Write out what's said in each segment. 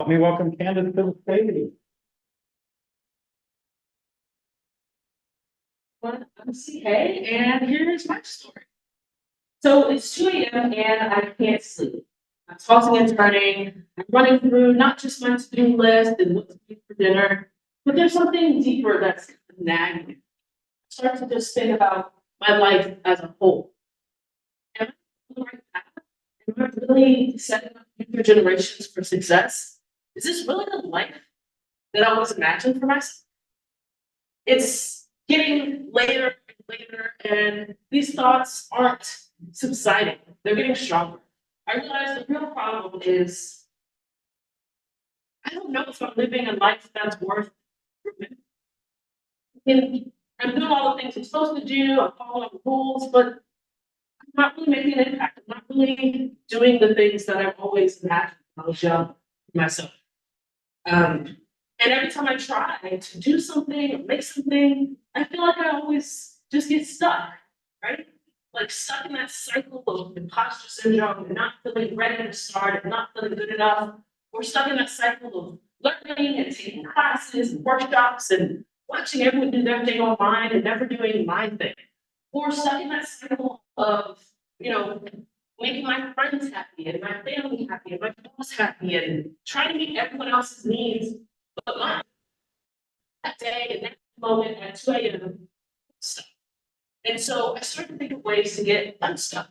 me welcome Candace to the stage. Well, I'm CK, and here's my story. So it's 2 a.m. and I can't sleep. I'm tossing and turning. I'm running through not just my to-do list and what to eat for dinner, but there's something deeper that's nagging me. I start to just think about my life as a whole. Am I on the right path? Am I really setting up future generations for success? Is this really the life that I was imagining for myself? It's getting later and later, and these thoughts aren't subsiding. They're getting stronger. I realize the real problem is I don't know if I'm living a life that's worth improvement. And I'm doing all the things I'm supposed to do, I'm following the rules, but I'm not really making an impact. I'm not really doing the things that I've always imagined when I was young myself. And every time I try to do something or make something, I feel like I always just get stuck, right? Like stuck in that cycle of imposter syndrome and not feeling ready to start and not feeling good enough. Or stuck in that cycle of learning and taking classes and workshops and watching everyone do their thing online and never doing my thing. Or stuck in that cycle of, making my friends happy and my family happy and my boss happy and trying to meet everyone else's needs but mine. That day and that moment at 2 a.m. stuck. And so I started to think of ways to get unstuck.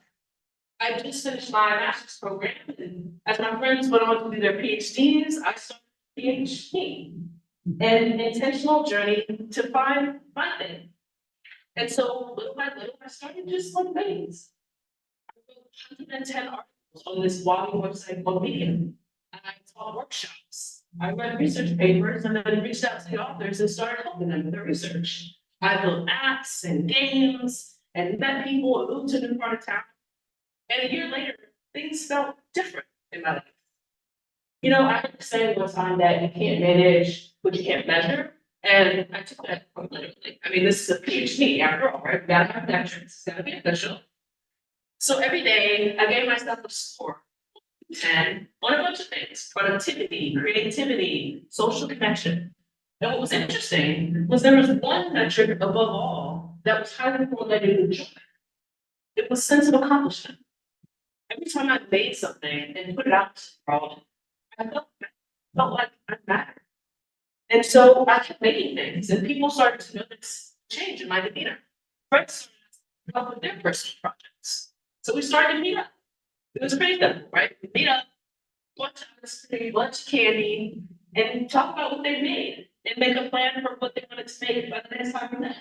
I just finished my master's program, and as my friends went on to do their PhDs, I started a PhD, an intentional journey to find my thing. And so little by little, I started just like things. I wrote 110 articles on this blogging website called Medium. I taught workshops. I read research papers and then reached out to the authors and started helping them with their research. I built apps and games and met people and moved to a new part of town. And a year later, things felt different in my life. I heard the saying one time that you can't manage what you can't measure. And I took that quite literally. I mean, this is a PhD after all, right? We gotta have metrics, it's gotta be official. So every day I gave myself a score 10 on a bunch of things: productivity, creativity, social connection. And what was interesting was there was one metric above all that was highly correlated with joy. It was sense of accomplishment. Every time I made something and put it out to the world, I felt like I mattered. And so I kept making things, and people started to notice change in my demeanor. Friends started to come up with their personal projects. So we started to meet up. It was pretty simple, right? We meet up, lunch ice cream, lunch candy, and talk about what they made and make a plan for what they wanted to make by the next time we met.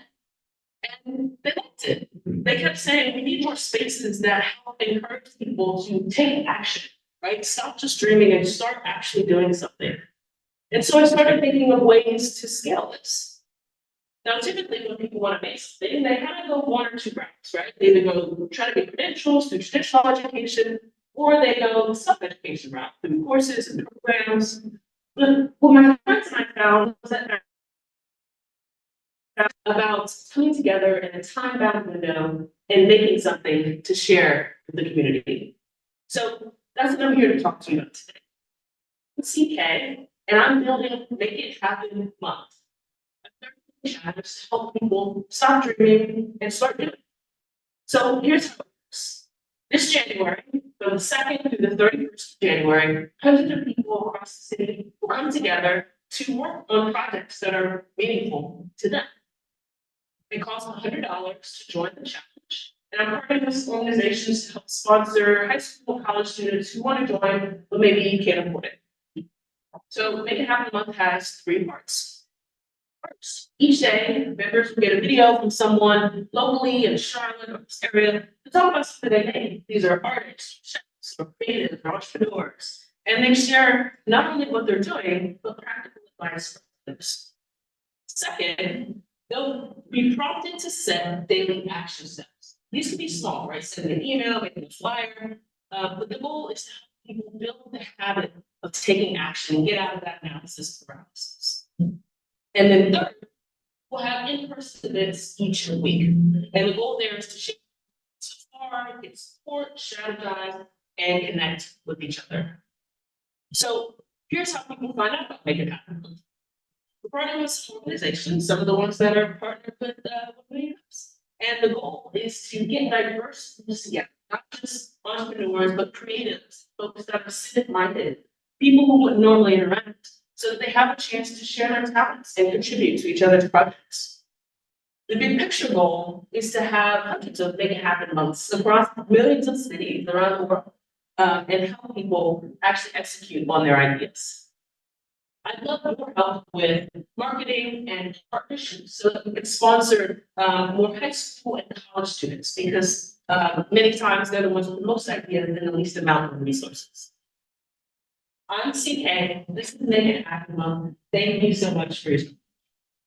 And they liked it. They kept saying we need more spaces that help encourage people to take action, right? Stop just dreaming and start actually doing something. And so I started thinking of ways to scale this. Now, typically, when people want to make something, they kind of go one or two routes, right? They either go try to get credentials through traditional education, or they go the self-education route through courses and programs. But what my friends and I found was that about coming together in a time-bound window and making something to share with the community. So that's what I'm here to talk to you about today. I'm CK, and I'm building Make It Happen Month. A challenge to help people stop dreaming and start doing. So here's how it works. This January, from the 2nd through the 31st of January, hundreds of people across the city will come together to work on projects that are meaningful to them. It costs $100 to join the challenge. And I'm partnering with organizations to help sponsor high school and college students who want to join, but maybe you can't afford it. So Make It Happen Month has 3 parts. First, each day, members will get a video from someone locally in Charlotte or this area to talk about something they made. These are artists, chefs, or creatives, or entrepreneurs. And they share not only what they're doing, but practical advice for others. Second, they'll be prompted to set daily action steps. These can be small, right? Sending an email, making a flyer, but the goal is to help people build the habit of taking action and get out of that analysis paralysis. And then third, we'll have in-person events each week. And the goal there is to share so far, get support, strategize, and connect with each other. So Here's how people find out about Make It Happen. We're partnering with some organizations, some of the ones that are partnered with meetups. And the goal is to get diverse groups together, not just entrepreneurs, but creatives, folks that are civic minded, people who wouldn't normally interact, so that they have a chance to share their talents and contribute to each other's projects. The big picture goal is to have hundreds of Make It Happen months across millions of cities around the world, and help people actually execute on their ideas. I'd love more help with marketing and partnerships so that we can sponsor more high school and college students, because many times they're the ones with the most ideas and the least amount of resources. I'm CK. This is Make It Happen Month. Thank you so much for your support.